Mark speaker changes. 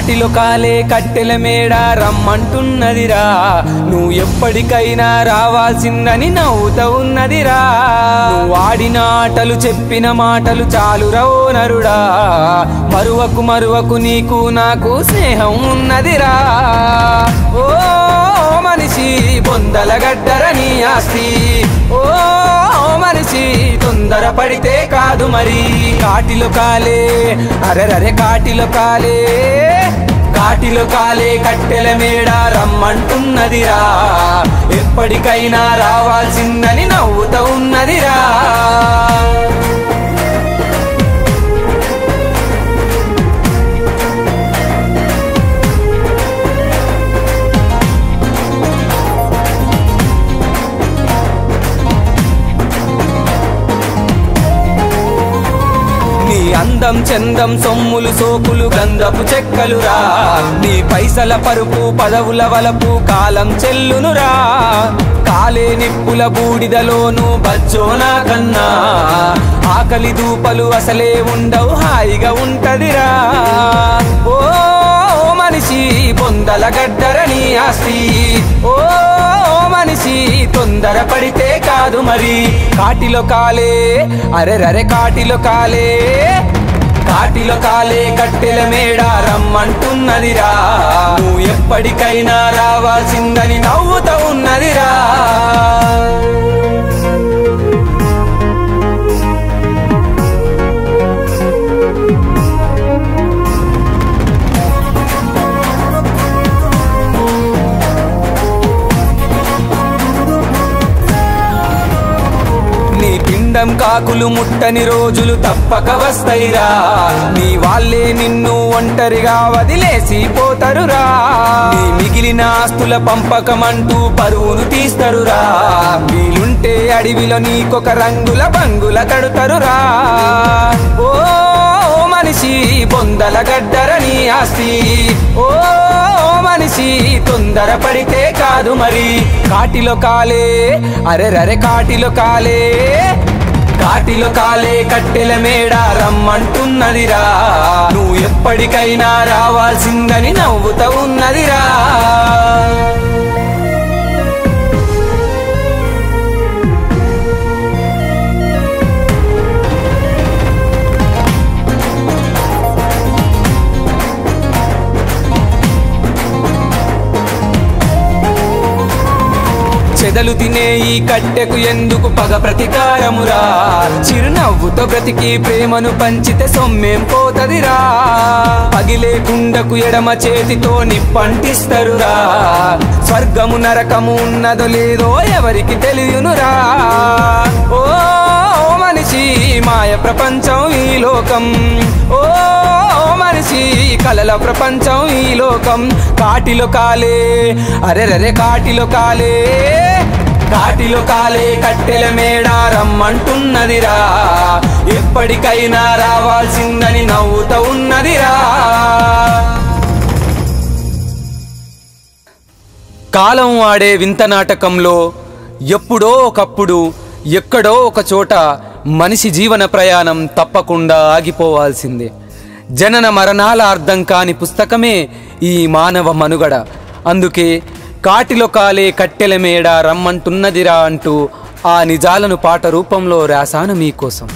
Speaker 1: కాటిలో కాలే కట్టెల మేడ రమ్మంటున్నదిరా, నువ్వు ఎప్పటికైనా రావాల్సిందని నవ్వుతా ఉన్నదిరా. నువ్వు ఆడిన ఆటలు చెప్పిన మాటలు చాలురా ఓ నరుడా, మరువకు మరువకు నీకు నాకు స్నేహం ఉన్నదిరా. ఓ మనిషి బొందల గడ్డర నీ ఆస్తి, ఓ మనిషి తొందర పడితే కాదు మరి. కాటిలో కాలే అరెరరే కాటిలో కాలే, కాటిలో కాలే కట్టెల మేడ రమ్మంటున్నదిరా, ఎప్పటికైనా రావాల్సిందని నవ్వుతా ఉన్నదిరా. నీ అందం చందం సొమ్ములు సోకులు గంధపు చెక్కలురా, నీ పైసల పరుపు పదవుల వలపు కాలం చెల్లునురా. కాలే నిప్పుల బూడిదలోను బజ్జోనా కన్నా, ఆకలి దూపలు అసలే ఉండవు హాయిగా ఉంటదిరా. ఓ మనిషి బొందల గడ్డర నీ ఆస్తి, ఓ మనిషి తొందర పడితే కాదు మరి. కాటిలో కాలే అరెరరే కాటిలో కాలే, కాటిలో కాలే కట్టెల మేడ రమ్మంటున్నదిరా, నువ్వు ఎప్పటికైనా రావాల్సిందని నవ్వుతా ఉన్నదిరా. నీ పిండం కాకులు ముట్టని రోజులు తప్పక వస్తాయిరా, నీ వాళ్ళే నిన్ను ఒంటరిగా వదిలేసి పోతరురా. నీ మిగిలిన ఆస్తుల పంపకమంటూ పరువును తీస్తరురా, వీలుంటే అడవిలో నీకొక రంగుల బంగుల కడుతరురా. ఓ మనిషి బొందల గడ్డర నీ ఆస్తి, ఓ మనిషి తొందర పడితే కాదు మరి. కాటిలో కాలే అరెరరే కాటిలో కాలే, కాటిలో కాలే కట్టెల మేడ రమ్మంటున్నదిరా, నువ్వు ఎప్పటికైనా రావాల్సిందని నవ్వుతా ఉన్నదిరా. చెదలు తినే ఈ కట్టెకు ఎందుకు పగ ప్రతీకారమురా, చిరునవ్వుతో బ్రతికి ప్రేమను పంచితే సొమ్మేం పోతదిరా. పగిలే కుండకు ఎడమ చేతితో నిప్పంటిస్తరురా, స్వర్గము నరకము ఉన్నదో లేదో ఎవరికి తెలియనురా. ఓ మనిషి మాయ ప్రపంచం ఈ లోకం, ఓ మనిషి కలల ప్రపంచం ఈ లోకం. కాటిలో కాలే అరెరరే కాటిలో కాలే, కాటిలో కాలే కట్టెల మేడ రమ్మంటున్నదిరా, ఎప్పటికైనా రావాల్సిందని నవ్వుతా ఉన్నదిరా. కాలం ఆడే వింత నాటకంలో ఎప్పుడో ఒకప్పుడు ఎక్కడో ఒక చోట మనిషి జీవన ప్రయాణం తప్పకుండా ఆగిపోవాల్సిందే. జనన మరణాల అర్థం కాని పుస్తకమే ఈ మానవ మనుగడ. అందుకే కాటిలో కాలే కట్టెల మేడ రమ్మంటున్నదిరా అంటూ ఆ నిజాలను పాట రూపంలో రాశాను మీకోసం.